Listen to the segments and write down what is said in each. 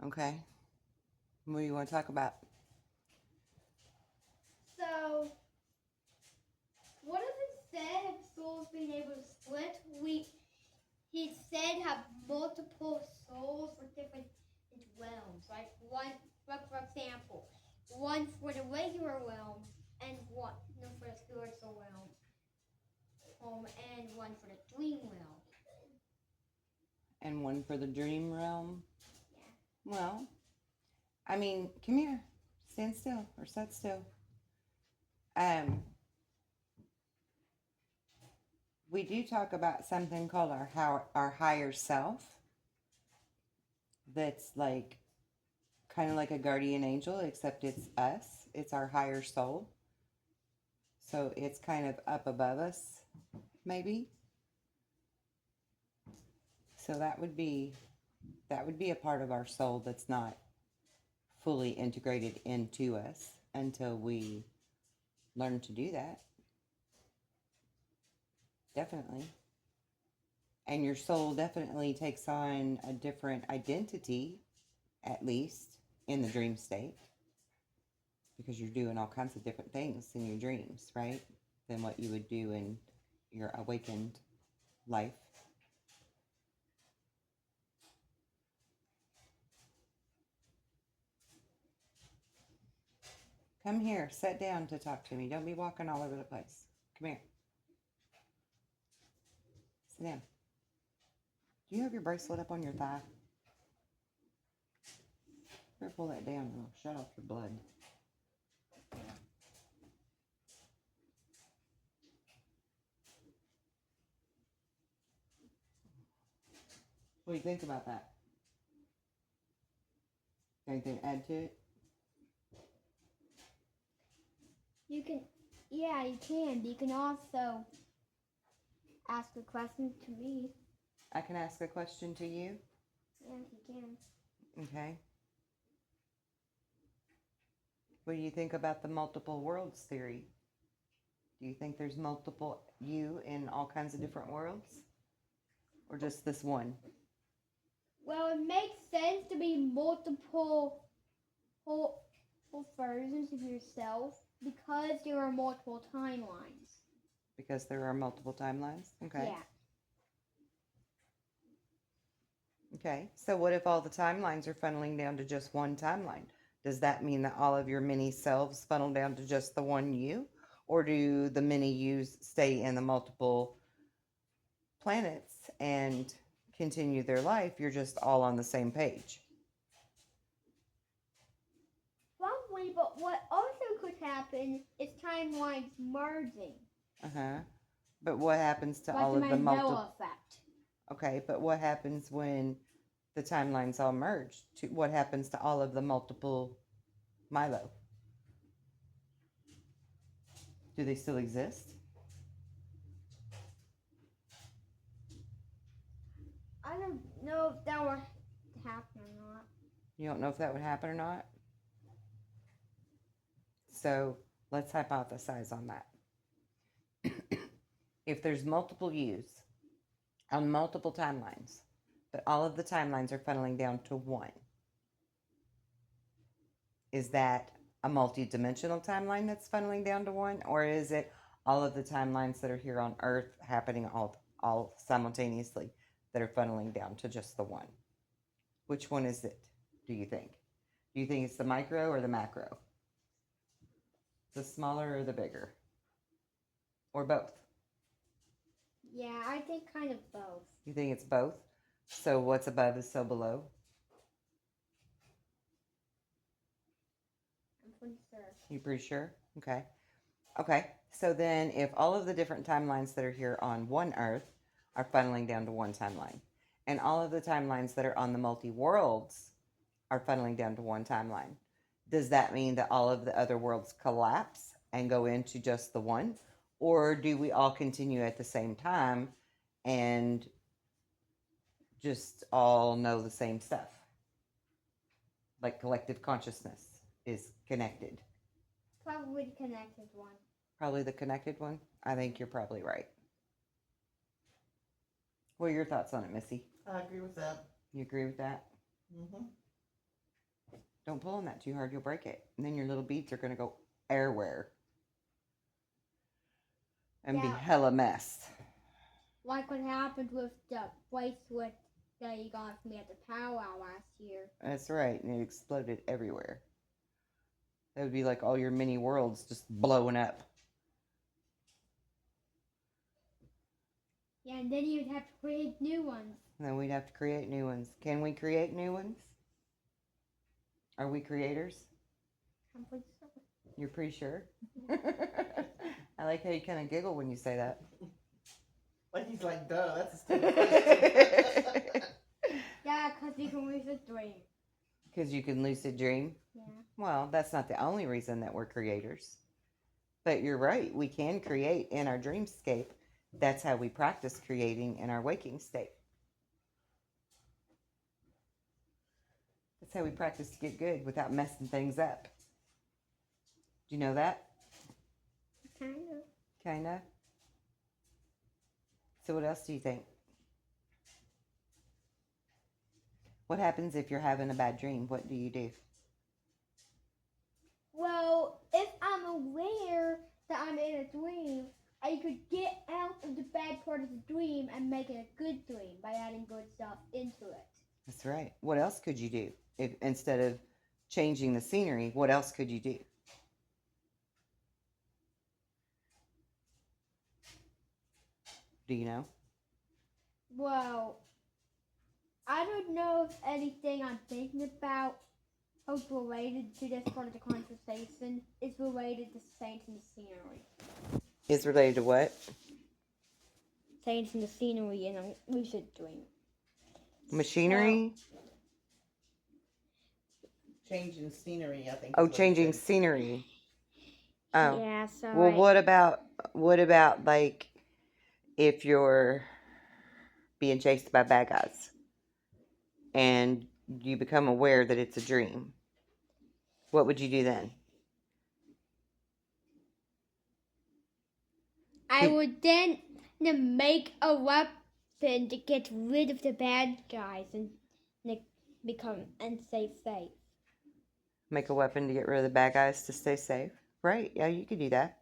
Okay. What do you want to talk about? So, what if instead of souls being able to split, he said have multiple souls for different realms, like like for example, one for the regular realm and one for the spiritual realm, and one for the dream realm. And one for the dream realm? Yeah. Well, I mean, come here. Stand still or sit still. Um, we do talk about something called our higher self. That's like kind of like a guardian angel, except it's us. It's our higher soul. So it's kind of up above us, maybe. So that would be a part of our soul that's not fully integrated into us until we learn to do that. Definitely. And your soul definitely takes on a different identity, at least in the dream state, because you're doing all kinds of different things in your dreams, right? Than what you would do in your awakened life. Come here, sit down to talk to me. Don't be walking all over the place. Come here. Sit down. Do you have your bracelet up on your thigh? Better pull that down and it'll shut off your blood. What do you think about that? Anything to add to it? You can, yeah, you can. You can also ask a question to me. I can ask a question to you. Yeah, you can. Okay. What do you think about the multiple worlds theory? Do you think there's multiple you in all kinds of different worlds? Or just this one? Well, it makes sense to be multiple versions of yourself because there are multiple timelines. Because there are multiple timelines? Okay. Yeah. Okay. So what if all the timelines are funneling down to just one timeline? Does that mean that all of your mini selves funnel down to just the one you? Or do the mini yous stay in the multiple planets and continue their life? You're just all on the same page. Probably, but what also could happen is timelines merging. Uh-huh. But what happens to like all of the multiple... effect. Okay, but what happens when the timelines all merge? What happens to all of the multiple Milo? Do they still exist? I don't know if that would happen or not. You don't know if that would happen or not? So let's hypothesize on that. If there's multiple yous on multiple timelines, but all of the timelines are funneling down to one, is that a multi-dimensional timeline that's funneling down to one? Or is it all of the timelines that are here on Earth happening all simultaneously that are funneling down to just the one? Which one is it, do you think? Do you think it's the micro or the macro? The smaller or the bigger? Or both? Yeah, I think kind of both. You think it's both? So what's above is so below? I'm pretty sure. You pretty sure? Okay. Okay. So then if all of the different timelines that are here on one Earth are funneling down to one timeline, and all of the timelines that are on the multi-worlds are funneling down to one timeline, does that mean that all of the other worlds collapse and go into just the one? Or do we all continue at the same time and just all know the same stuff? Like collective consciousness is connected. Probably the connected one. Probably the connected one? I think you're probably right. What are your thoughts on it, Missy? I agree with that. You agree with that? Mm-hmm. Don't pull on that too hard, you'll break it. And then your little beads are going to go everywhere. And be Yeah. hella mess. Like what happened with the bracelet that you got from me at the powwow last year. That's right. And it exploded everywhere. That would be like all your mini worlds just blowing up. Yeah, and then you'd have to create new ones. And then we'd have to create new ones. Can we create new ones? Are we creators? I'm pretty sure. You're pretty sure? I like how you kind of giggle when you say that. Like he's like, duh, that's a stupid question. Yeah, because you can lucid dream. Because you can lucid dream? Yeah. Well, that's not the only reason that we're creators. But you're right. We can create in our dreamscape. That's how we practice creating in our waking state. That's how we practice to get good without messing things up. Do you know that? Kind of. Kind of. So what else do you think? What happens if you're having a bad dream? What do you do? Well, if I'm aware that I'm in a dream, I could get out of the bad part of the dream and make it a good dream by adding good stuff into it. That's right. What else could you do? If instead of changing the scenery, what else could you do? Do you know? Well, I don't know if anything I'm thinking about is related to this part of the conversation is related to saints and the scenery. Is related to what? Saints and the scenery in a lucid dream. Machinery? Changing scenery, I think. Oh, is what changing he said. scenery. Oh. Yeah, so Well, what about like if you're being chased by bad guys and you become aware that it's a dream? What would you do then? I would then make a weapon to get rid of the bad guys and stay safe. Make a weapon to get rid of the bad guys to stay safe? Right, yeah, you could do that.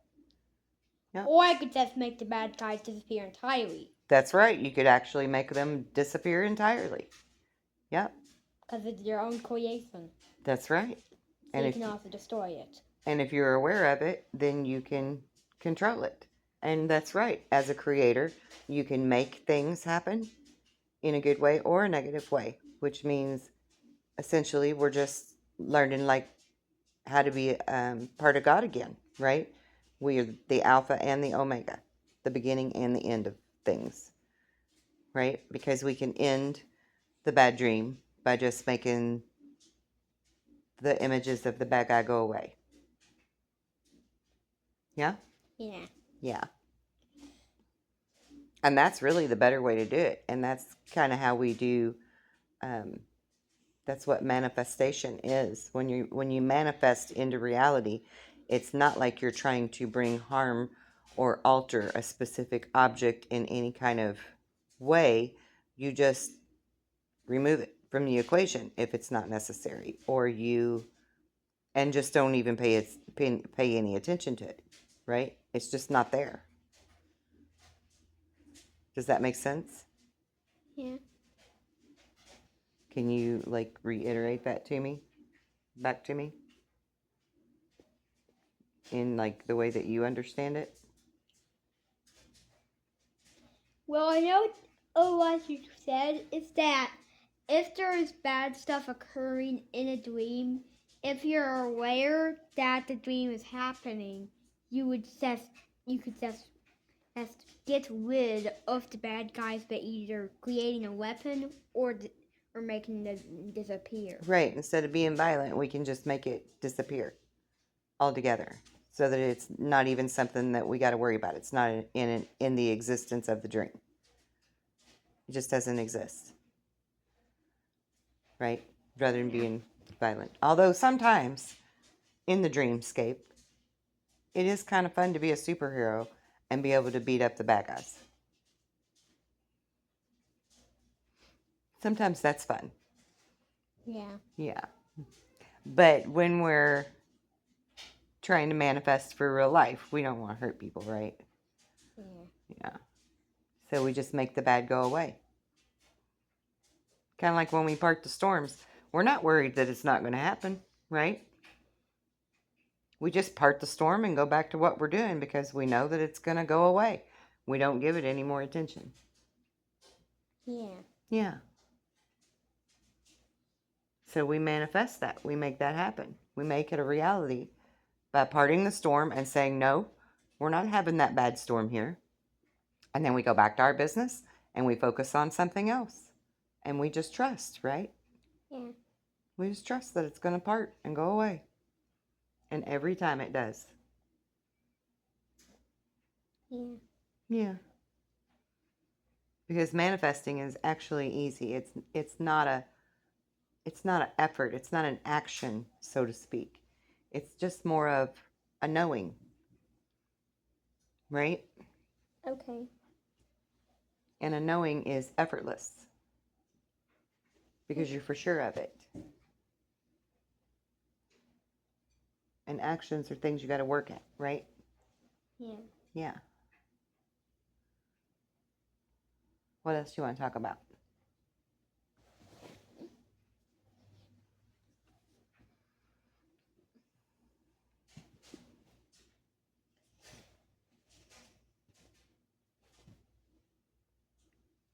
Yep. Or I could just make the bad guys disappear entirely. That's right, you could actually make them disappear entirely. Yep. Because it's your own creation. That's right. So And you if can also destroy it. And if you're aware of it, then you can control it. And that's right. As a creator, you can make things happen in a good way or a negative way, which means essentially we're just learning like how to be part of God again, right? We are the Alpha and the Omega, the beginning and the end of things, right? Because we can end the bad dream by just making the images of the bad guy go away. Yeah? Yeah. Yeah. And that's really the better way to do it. And that's kind of how we do, that's what manifestation is. When you manifest into reality, it's not like you're trying to bring harm or alter a specific object in any kind of way. You just remove it from the equation if it's not necessary, and just don't even pay any attention to it, right? It's just not there. Does that make sense? Yeah. Can you like reiterate that to me? Back to me? In like the way that you understand it? Well, I know what you said is that if there is bad stuff occurring in a dream, if you're aware that the dream is happening, you could just get rid of the bad guys by either creating a weapon or making them disappear. Right. Instead of being violent, we can just make it disappear altogether, so that it's not even something that we got to worry about. It's not in the existence of the dream. It just doesn't exist. Right? Rather than being violent. Although sometimes in the dreamscape, it is kind of fun to be a superhero and be able to beat up the bad guys. Sometimes that's fun. Yeah. Yeah. But when we're trying to manifest for real life, we don't want to hurt people, right? Yeah. Yeah. So we just make the bad go away. Kind of like when we part the storms. We're not worried that it's not going to happen, right? We just part the storm and go back to what we're doing because we know that it's going to go away. We don't give it any more attention. Yeah. Yeah. So we manifest that. We make that happen. We make it a reality by parting the storm and saying, no, we're not having that bad storm here. And then we go back to our business and we focus on something else. And we just trust, right? Yeah. We just trust that it's going to part and go away. And every time it does. Yeah. Yeah. Because manifesting is actually easy. It's not an effort. It's not an action, so to speak. It's just more of a knowing. Right? Okay. And a knowing is effortless. Because you're for sure of it. And actions are things you got to work at, right? Yeah. Yeah. What else do you want to talk about?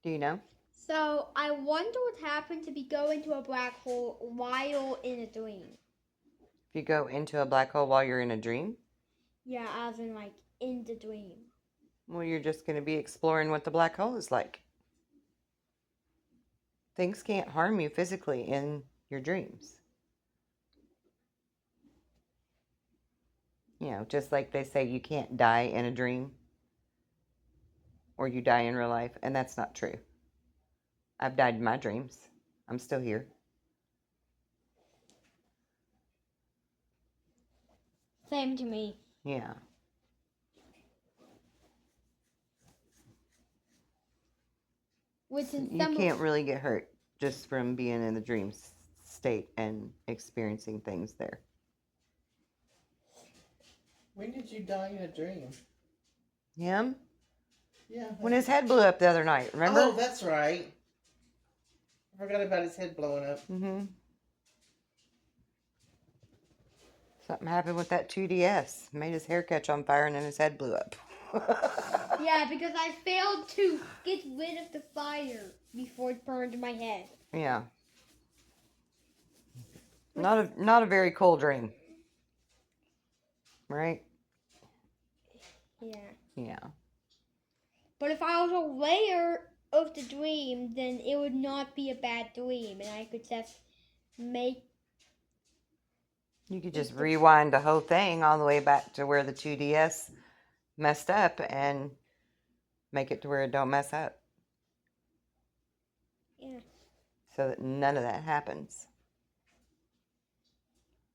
Do you know? So I wonder what happened to be going to a black hole while in a dream. If you go into a black hole while you're in a dream, Yeah, as in like in the dream. well, you're just going to be exploring what the black hole is like. Things can't harm you physically in your dreams. You know, just like they say you can't die in a dream or you die in real life, and that's not true. I've died in my dreams. I'm still here. Same to me. Yeah. Which in You some can't really get hurt just from being in the dream state and experiencing things there. When did you die in a dream? Him? Yeah. When his head blew up the other night, remember? Oh, that's right. I forgot about his head blowing up. Mm-hmm. Something happened with that 2DS. Made his hair catch on fire and then his head blew up. Yeah, because I failed to get rid of the fire before it burned my head. Yeah. Not a very cool dream. Right? Yeah. Yeah. But if I was aware of the dream, then it would not be a bad dream, and I could just make. You could just rewind the whole thing all the way back to where the 2DS messed up and make it to where it don't mess up. Yeah. So that none of that happens.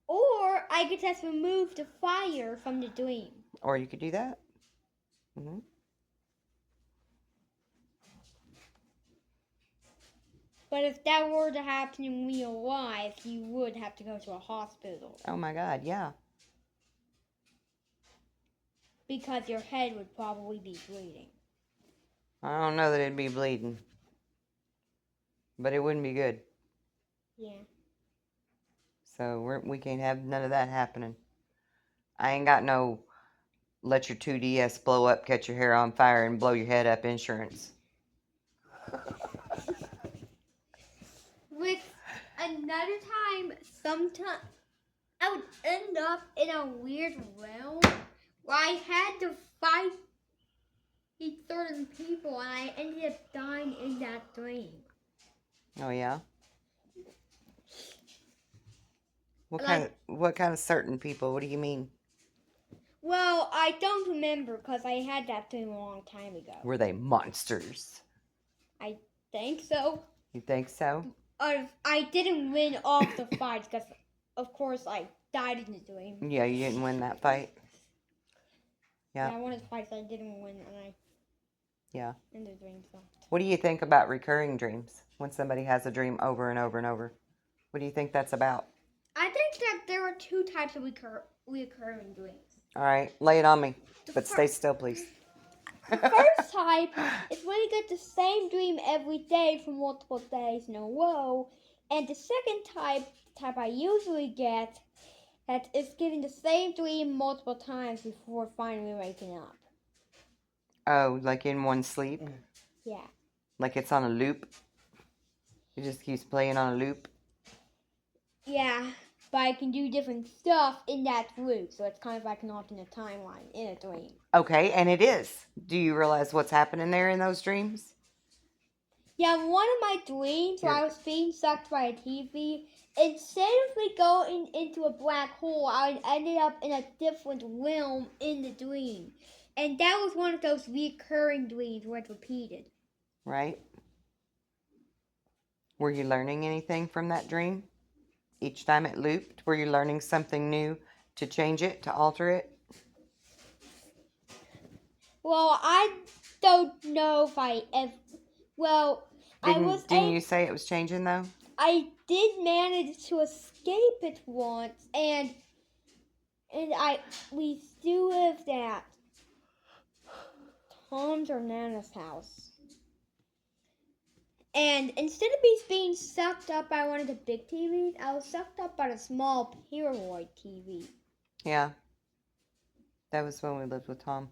Or I could just remove the fire from the dream. Or you could do that. Mm-hmm. But if that were to happen in real life, you would have to go to a hospital. Oh my God, yeah. Because your head would probably be bleeding. I don't know that it'd be bleeding. But it wouldn't be good. Yeah. So we can't have none of that happening. I ain't got no let your 2DS blow up, catch your hair on fire, and blow your head up insurance. With another time, sometime I would end up in a weird realm where I had to fight certain people, and I ended up dying in that dream. Oh yeah? What Like- kind of certain people? What do you mean? Well, I don't remember because I had that dream a long time ago. Were they monsters? I think so. You think so? I didn't win all the fights because, of course, I died in the dream. Yeah, you didn't win that fight. Yeah. I wanted fights I didn't win, and I. Yeah. In the dream, so. What do you think about recurring dreams? When somebody has a dream over and over and over, what do you think that's about? I think think that there are two types of reoccurring dreams. All right, lay it on me, The but fir- stay still, please. The first type is when you get the same dream every day for multiple days in a row, and the second type I usually get, that is getting the same dream multiple times before finally waking up. Oh, like in one sleep? Yeah. Like it's on a loop? It just keeps playing on a loop? Yeah, but I can do different stuff in that loop, so it's kind of like an alternate timeline in a dream. Okay, and it is. Do you realize what's happening there in those dreams? Yeah, one of my dreams where I was being sucked by a TV, instead of me going into a black hole, I ended up in a different realm in the dream. And that was one of those recurring dreams where it's repeated. Right? Were you learning anything from that dream? Each time it looped, were you learning something new to change it, to alter it? Well, I don't know if I ever. Well, Didn't you say it was changing though? I did manage to escape it once, and we still lived at Tom's or Nana's house. And instead of me being sucked up by one of the big TVs, I was sucked up by the small Polaroid TV. Yeah. That was when we lived with Tom.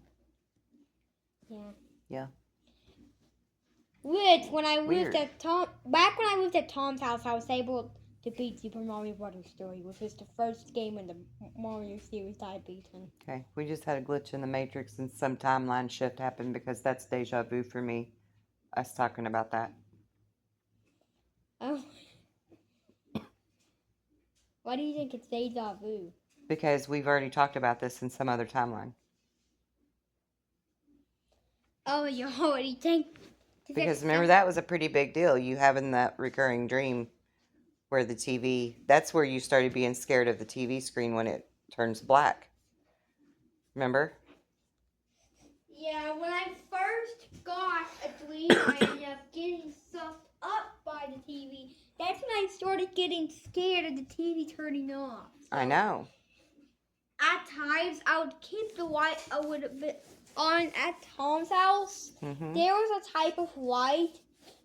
Yeah. Yeah. Which, when I Weird. back when I lived at Tom's house, I was able to beat Super Mario Brothers 3, which was the first game in the Mario series I had beaten. Okay, we just had a glitch in the Matrix and some timeline shift happened because that's deja vu for me. Us talking about that. Oh. Why do you think it's deja vu? Because we've already talked about this in some other timeline. Oh, you already think? Because remember, that was a pretty big deal. You having that recurring dream where the TV, that's where you started being scared of the TV screen when it turns black. Remember? Yeah, when I first got a dream, I ended up getting sucked up by the TV. That's when I started getting scared of the TV turning off. So I know. At times, I would keep the light a little bit on at Tom's house. Mm-hmm. There was a type of light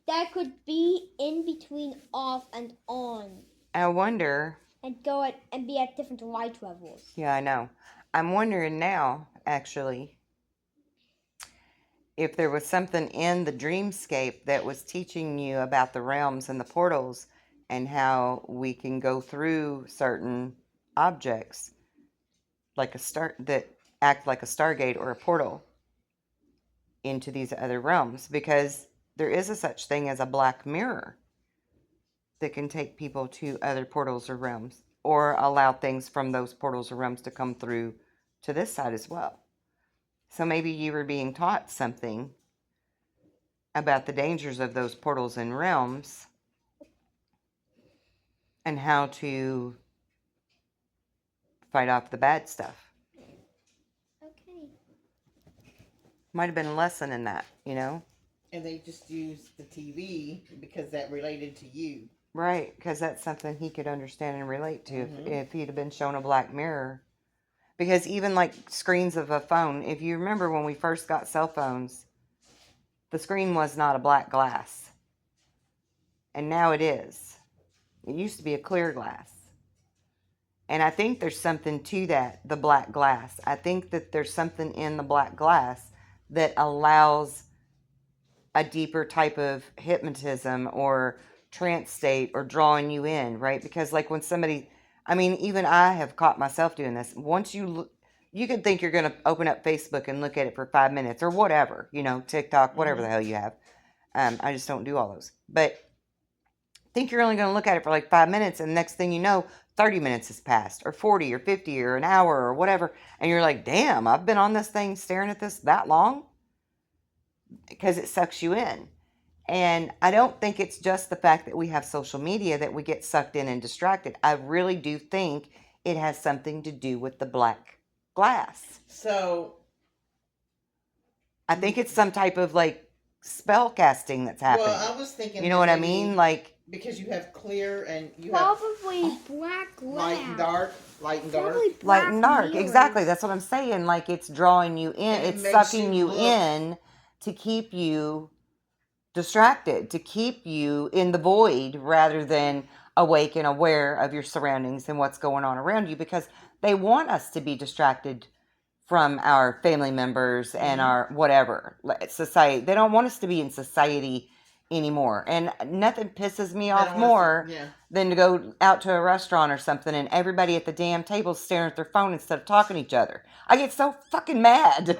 that could be in between off and on. I wonder. And be at different light levels. Yeah, I know. I'm wondering now, actually, if there was something in the dreamscape that was teaching you about the realms and the portals and how we can go through certain objects like that act like a stargate or a portal into these other realms, because there is a such thing as a black mirror that can take people to other portals or realms or allow things from those portals or realms to come through to this side as well. So maybe you were being taught something about the dangers of those portals and realms and how to fight off the bad stuff. Okay. Might have been a lesson in that, you know? And they just used the TV because that related to you. Right, because that's something he could understand and relate to Mm-hmm. if he'd have been shown a black mirror. Because even like screens of a phone, if you remember when we first got cell phones, the screen was not a black glass. And now it is. It used to be a clear glass. And I think there's something to that, the black glass. I think that there's something in the black glass that allows a deeper type of hypnotism or trance state or drawing you in, right? Because like when somebody, I mean, even I have caught myself doing this. Once you could think you're going to open up Facebook and look at it for 5 minutes or whatever, you know, TikTok, whatever the hell you have. I just don't do all those. But think you're only going to look at it for like 5 minutes, and the next thing you know, 30 minutes has passed, or 40 or 50 or an hour or whatever. And you're like, damn, I've been on this thing staring at this that long? Because it sucks you in. And I don't think it's just the fact that we have social media that we get sucked in and distracted. I really do think it has something to do with the black glass. So I think it's some type of like spell casting that's happening. Well, I was thinking, you know what I mean? Like Because you have clear and you have Probably black glass. light and dark. Light and dark. Probably Light black and dark. mirrors. Exactly. That's what I'm saying. Like it's drawing you in. And it It's makes sucking you you look- in to keep you distracted, to keep you in the void rather than awake and aware of your surroundings and what's going on around you, because they want us to be distracted from our family members and our whatever society. They don't want us to be in society anymore. And nothing pisses me They off don't want us more to- yeah. than to go out to a restaurant or something and everybody at the damn table staring at their phone instead of talking to each other. I get so fucking mad.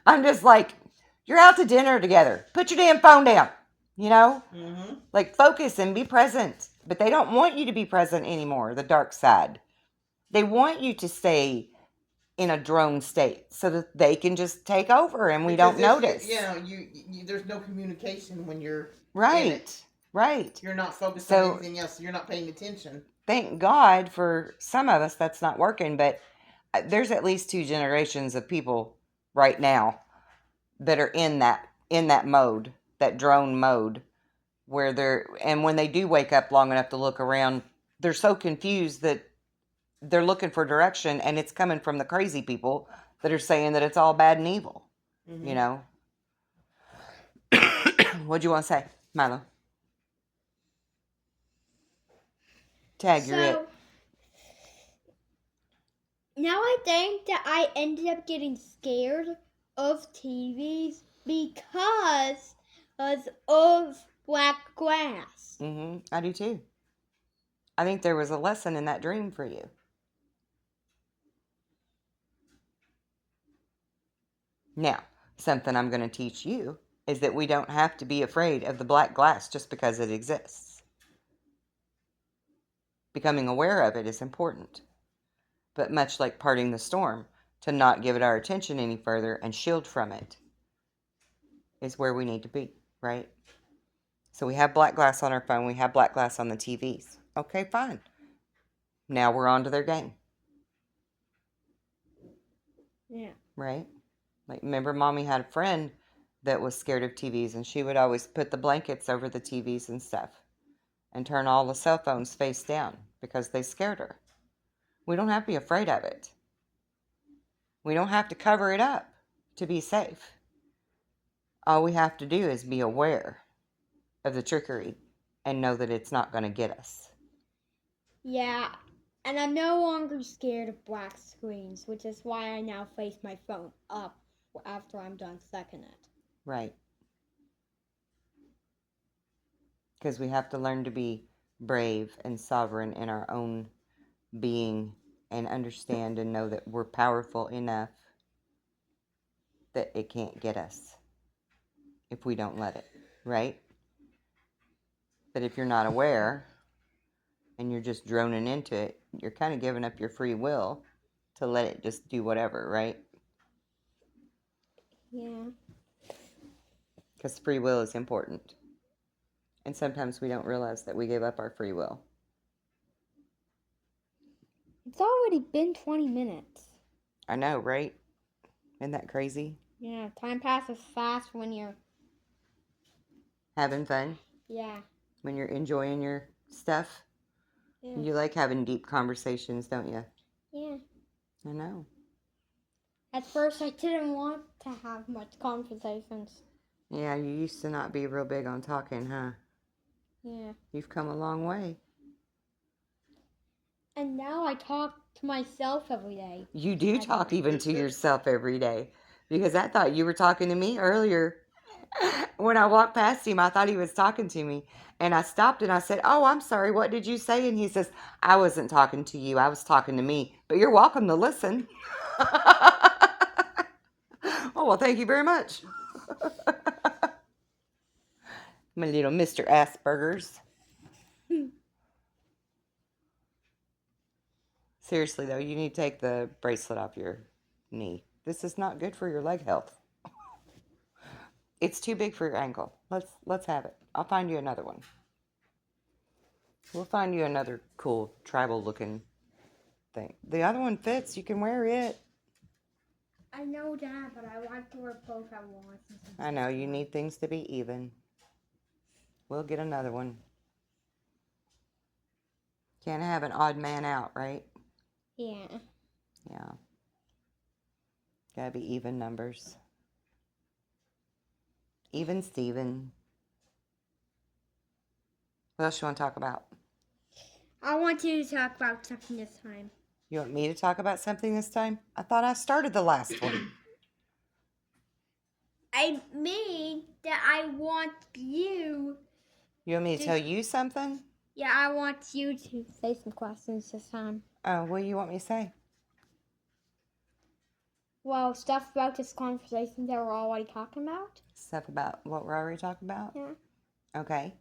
I'm just like, you're out to dinner together. Put your damn phone down. You know? Mm-hmm. Like, focus and be present. But they don't want you to be present anymore, the dark side. They want you to stay in a drone state so that they can just take over and we don't notice. You know, you there's no communication when you're Right. in it. Right. You're not focused So- on anything else. You're not paying attention. Thank God for some of us that's not working, but there's at least 2 generations of people right now that are in that mode, that drone mode, where and when they do wake up long enough to look around, they're so confused that they're looking for direction, and it's coming from the crazy people that are saying that it's all bad and evil. Mm-hmm. You know. What'd you want to say, Milo? Tag, you're it. Now I think that I ended up getting scared of TVs because of black glass. I do too. I think there was a lesson in that dream for you. Now, something I'm going to teach you is that we don't have to be afraid of the black glass just because it exists. Becoming aware of it is important. But much like parting the storm, to not give it our attention any further and shield from it is where we need to be, right? So we have black glass on our phone. We have black glass on the TVs. Okay, fine. Now we're on to their game. Yeah. Right? Like, remember, Mommy had a friend that was scared of TVs, and she would always put the blankets over the TVs and stuff and turn all the cell phones face down because they scared her. We don't have to be afraid of it. We don't have to cover it up to be safe. All we have to do is be aware of the trickery and know that it's not going to get us. Yeah, and I'm no longer scared of black screens, which is why I now face my phone up after I'm done second it. Right. Because we have to learn to be brave and sovereign in our own being and understand and know that we're powerful enough that it can't get us if we don't let it, right? But if you're not aware and you're just droning into it, you're kind of giving up your free will to let it just do whatever, right? Yeah. Because free will is important. And sometimes we don't realize that we give up our free will. It's already been 20 minutes. I know, right? Isn't that crazy? Yeah, time passes fast when you're... Having fun? Yeah. When you're enjoying your stuff? Yeah. You like having deep conversations, don't you? Yeah. I know. At first, I didn't want to have much conversations. Yeah, you used to not be real big on talking, huh? Yeah. You've come a long way. And now I talk to myself every day. You do talk even to yourself every day. Because I thought you were talking to me earlier. When I walked past him, I thought he was talking to me. And I stopped and I said, "Oh, I'm sorry. What did you say?" And he says, "I wasn't talking to you. I was talking to me. But you're welcome to listen." Oh, well, thank you very much. My little Mr. Asperger's. Seriously, though, you need to take the bracelet off your knee. This is not good for your leg health. It's too big for your ankle. Let's have it. I'll find you another one. We'll find you another cool tribal looking thing. The other one fits. You can wear it. I know that, but I like to wear both at once. I know you need things to be even. We'll get another one. Can't have an odd man out, right? Yeah. Yeah. Gotta be even numbers. Even Steven. What else you want to talk about? I want you to talk about something this time. You want me to talk about something this time? I thought I started the last one. I mean that I want you. You want me to tell you something? Yeah, I want you to say some questions this time. Oh, what do you want me to say? Well, stuff about this conversation that we're already talking about. Stuff about what we're already talking about? Yeah. Okay.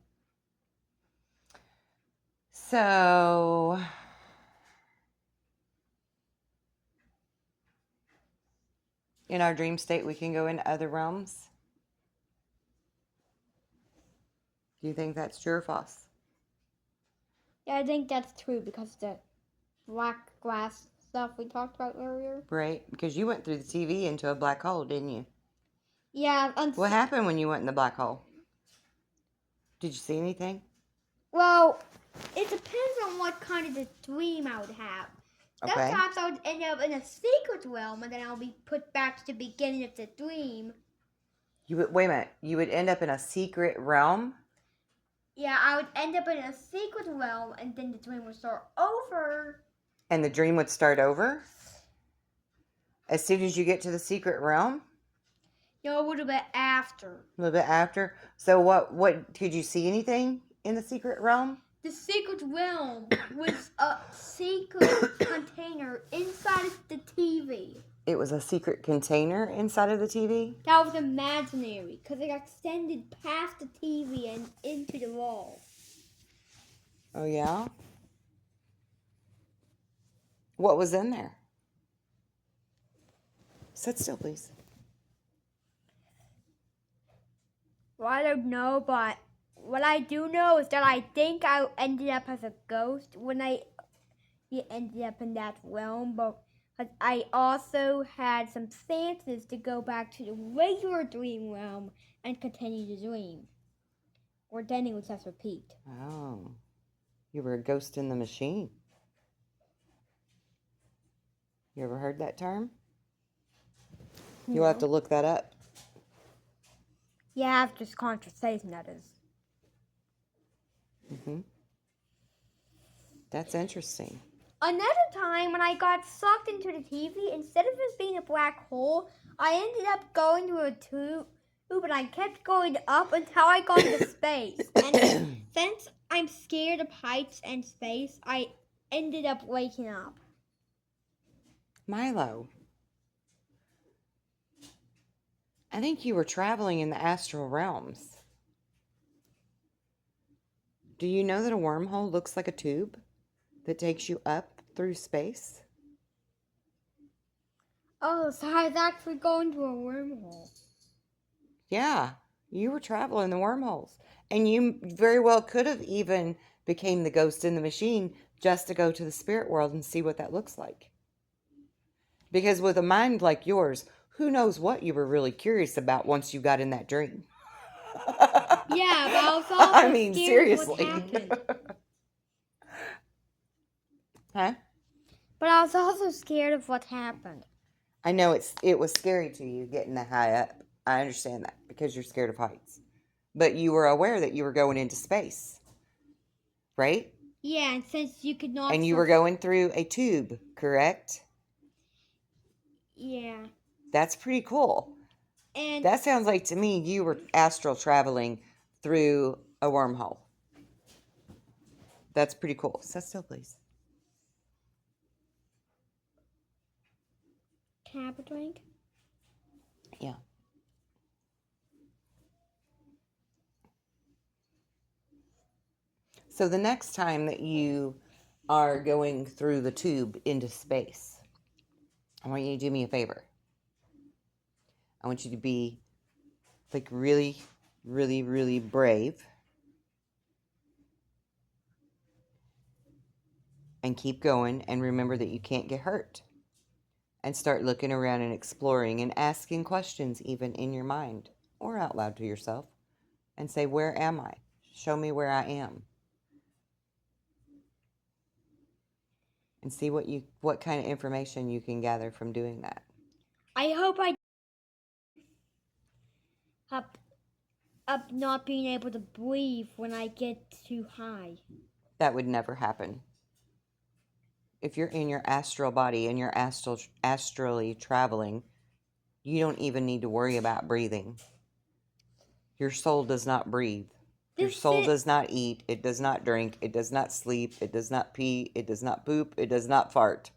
So, in our dream state, we can go into other realms. Do you think that's true or false? Yeah, I think that's true because the black glass stuff we talked about earlier. Right? Because you went through the TV into a black hole, didn't you? Yeah. What happened when you went in the black hole? Did you see anything? Well, it depends on what kind of a dream I would have. Okay. Sometimes I would end up in a secret realm and then I'll be put back to the beginning of the dream. You would, wait a minute. You would end up in a secret realm? Yeah, I would end up in a secret realm and then the dream would start over. And the dream would start over? As soon as you get to the secret realm? No, a little bit after. A little bit after? So what could you see anything in the secret realm? The secret realm was a secret container inside of the TV. It was a secret container inside of the TV? That was imaginary because it extended past the TV and into the wall. Oh, yeah? What was in there? Sit still, please. Well, I don't know, but what I do know is that I think I ended up as a ghost when I ended up in that realm, but I also had some chances to go back to the regular dream realm and continue the dream. Or then it would just repeat. Oh. You were a ghost in the machine. You ever heard that term? You'll have to look that up. Yeah, after this conversation, that is. Mm-hmm. That's interesting. Another time when I got sucked into the TV, instead of it being a black hole, I ended up going to a tube and I kept going up until I got into space. And since I'm scared of heights and space, I ended up waking up. Milo, I think you were traveling in the astral realms. Do you know that a wormhole looks like a tube that takes you up through space? Oh, so I was actually going to a wormhole. Yeah, you were traveling the wormholes. And you very well could have even became the ghost in the machine just to go to the spirit world and see what that looks like. Because with a mind like yours, who knows what you were really curious about once you got in that dream. Yeah, but I was also scared seriously. of what happened. Huh? But I was also scared of what happened. I know it was scary to you getting that high up. I understand that because you're scared of heights. But you were aware that you were going into space. Right? Yeah, and since you could not... And you were going through a tube, correct? Yeah. That's pretty cool. And that sounds like to me you were astral traveling through a wormhole. That's pretty cool. Sit still, please. Can I have a drink? Yeah. So the next time that you are going through the tube into space, I want you to do me a favor. I want you to be like really, really, really brave. And keep going and remember that you can't get hurt. And start looking around and exploring and asking questions even in your mind or out loud to yourself. And say, where am I? Show me where I am. and see what kind of information you can gather from doing that. I hope I up not being able to breathe when I get too high. That would never happen. If you're in your astral body and you're astrally traveling, you don't even need to worry about breathing. Your soul does not breathe. Your soul does not eat. It does not drink. It does not sleep. It does not pee. It does not poop. It does not fart.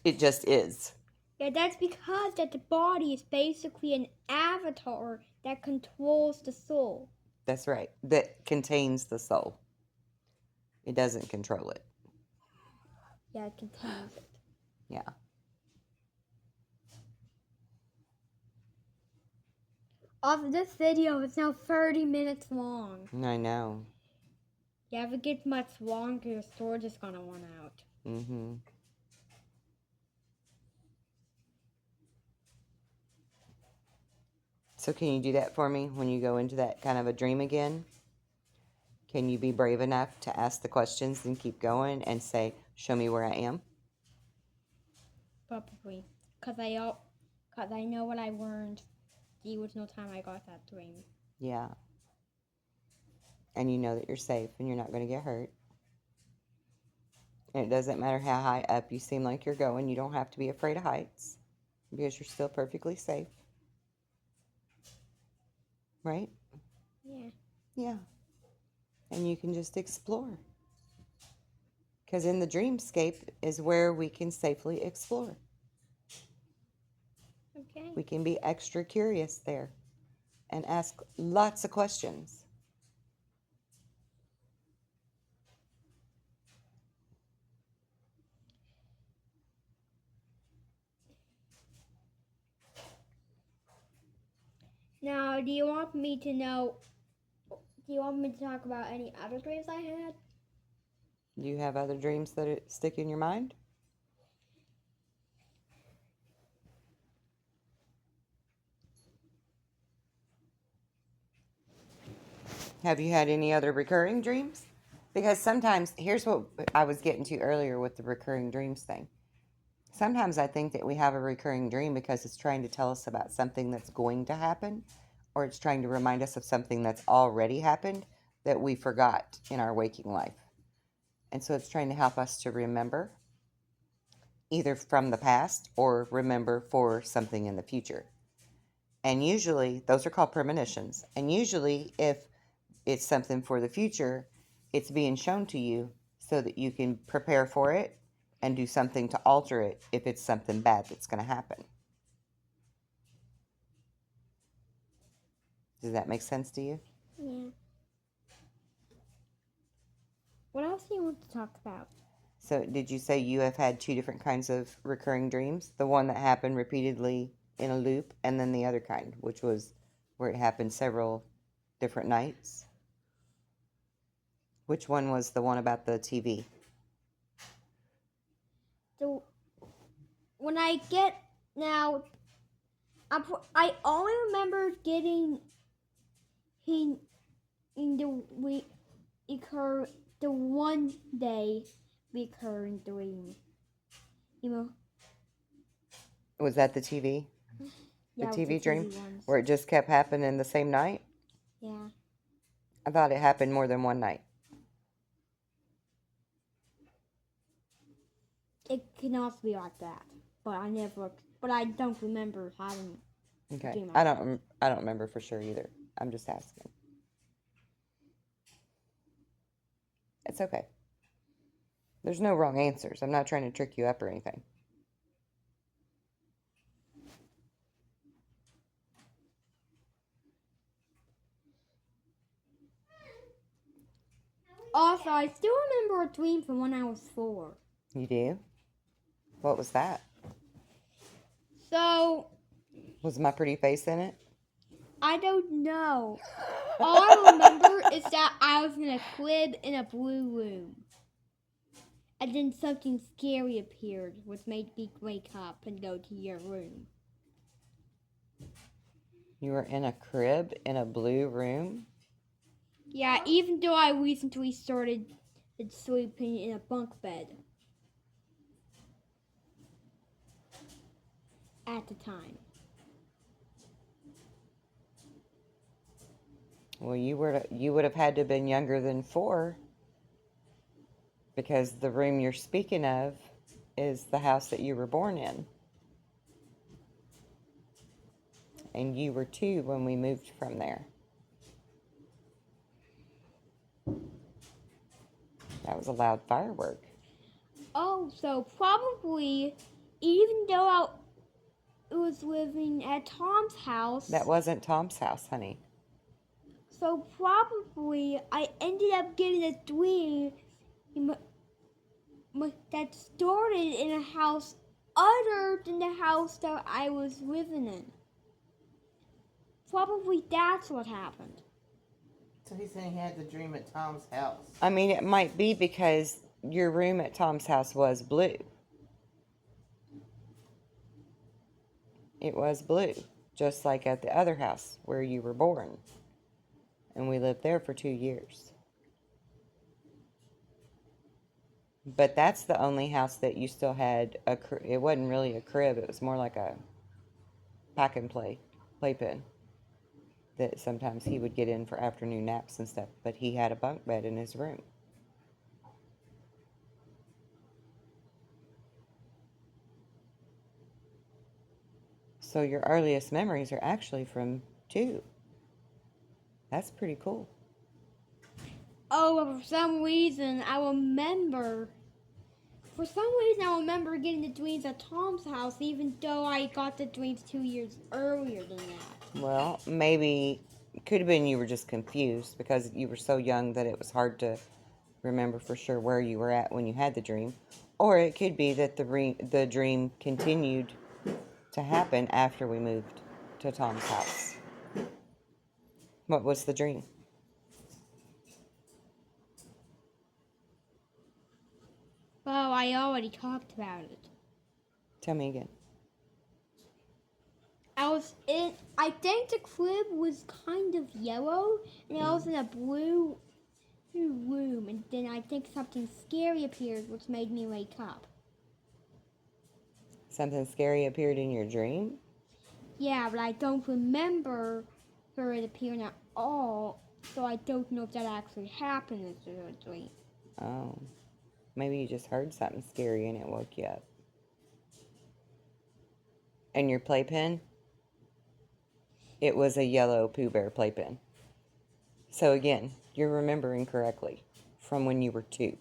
It just is. Yeah, that's because that the body is basically an avatar that controls the soul. That's right. That contains the soul. It doesn't control it. Yeah, it contains it. Yeah. This video is now 30 minutes long. I know. Yeah, if it gets much longer, your storage is gonna run out. Mm-hmm. So can you do that for me when you go into that kind of a dream again? Can you be brave enough to ask the questions and keep going and say, show me where I am? Probably. Cause I know what I learned the original time I got that dream. Yeah. And you know that you're safe and you're not going to get hurt. And it doesn't matter how high up you seem like you're going. You don't have to be afraid of heights because you're still perfectly safe. Right? Yeah. Yeah. And you can just explore. Because in the dreamscape is where we can safely explore. Okay. We can be extra curious there and ask lots of questions. Now, do you want me to talk about any other dreams I had? Do you have other dreams that stick in your mind? Have you had any other recurring dreams? Because sometimes, here's what I was getting to earlier with the recurring dreams thing. Sometimes I think that we have a recurring dream because it's trying to tell us about something that's going to happen, or it's trying to remind us of something that's already happened that we forgot in our waking life. And so it's trying to help us to remember either from the past or remember for something in the future. And usually, those are called premonitions. And usually, if it's something for the future, it's being shown to you so that you can prepare for it and do something to alter it if it's something bad that's going to happen. Does that make sense to you? Yeah. What else do you want to talk about? So, did you say you have had two different kinds of recurring dreams? The one that happened repeatedly in a loop, and then the other kind, which was where it happened several different nights? Which one was the one about the TV? When I get now, I only remember getting in the the one day recurring dream. You know. Was that the TV? Yeah, the TV dream? ones. Where it just kept happening the same night? Yeah. I thought it happened more than one night. It can also be like that, but I don't remember having. Okay. I don't remember for sure either. I'm just asking. It's okay. There's no wrong answers. I'm not trying to trick you up or anything. Also, I still remember a dream from when I was 4. You do? What was that? So, Was my pretty face in it? I don't know. All I remember is that I was in a crib in a blue room. And then something scary appeared, which made me wake up and go to your room. You were in a crib in a blue room? Yeah, even though I recently started and sleeping in a bunk bed at the time. Well, you would have had to have been younger than 4, because the room you're speaking of is the house that you were born in. And you were 2 when we moved from there. That was a loud firework. Oh, so probably, even though I was living at Tom's house, That wasn't Tom's house, honey. so probably I ended up getting a dream that started in a house other than the house that I was living in. Probably that's what happened. So he's saying he had the dream at Tom's house. I mean, it might be because your room at Tom's house was blue. It was blue, just like at the other house where you were born. And we lived there for 2 years. But that's the only house that you still had it wasn't really a crib, it was more like a pack and playpen that sometimes he would get in for afternoon naps and stuff, but he had a bunk bed in his room. So your earliest memories are actually from 2. That's pretty cool. Oh, but for some reason I remember getting the dreams at Tom's house, even though I got the dreams 2 years earlier than that. Well, maybe it could have been you were just confused because you were so young that it was hard to remember for sure where you were at when you had the dream. Or it could be that the dream continued to happen after we moved to Tom's house. What was the dream? Well, I already talked about it. Tell me again. I think the crib was kind of yellow, and I was in a blue room, and then I think something scary appeared, which made me wake up. Something scary appeared in your dream? Yeah, but I don't remember it appearing at all, so I don't know if that actually happened in the dream. Oh. Maybe you just heard something scary and it woke you up. And your playpen? It was a yellow Pooh Bear playpen. So again, you're remembering correctly from when you were 2.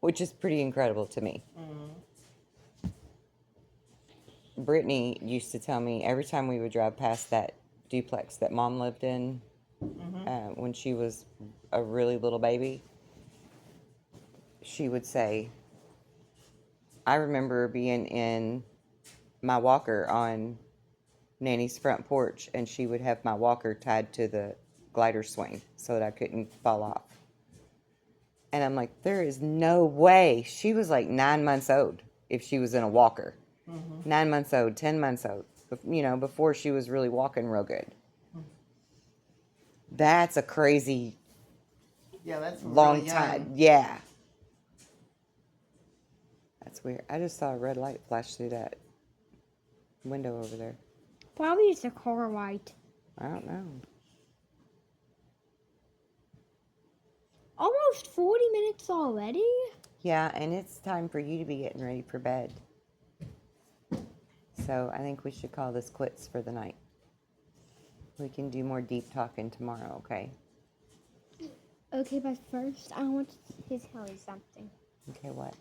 Which is pretty incredible to me. Brittany used to tell me every time we would drive past that duplex that Mom lived in when she was a really little baby, she would say, I remember being in my walker on Nanny's front porch, and she would have my walker tied to the glider swing so that I couldn't fall off. And I'm like, there is no way. She was like 9 months old if she was in a walker. 9 months old, 10 months old, before she was really walking real good. That's a crazy that's long really time. young. Yeah. That's weird. I just saw a red light flash through that window over there. Probably it's a car light. I don't know. Almost 40 minutes already? Yeah, and it's time for you to be getting ready for bed. So I think we should call this quits for the night. We can do more deep talking tomorrow, okay? Okay, but first I want to tell you something. Okay, what?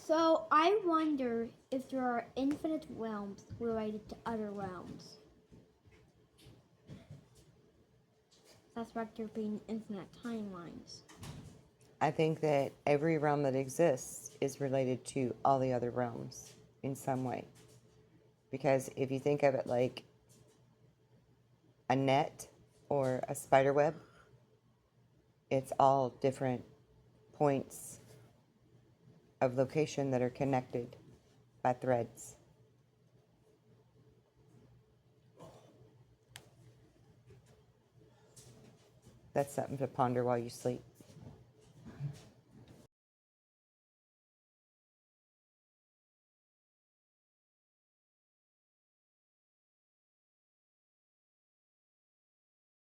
So I wonder if there are infinite realms related to other realms. That's why there being infinite timelines. I think that every realm that exists is related to all the other realms in some way. Because if you think of it like a net or a spider web, it's all different points of location that are connected by threads. That's something to ponder while you sleep.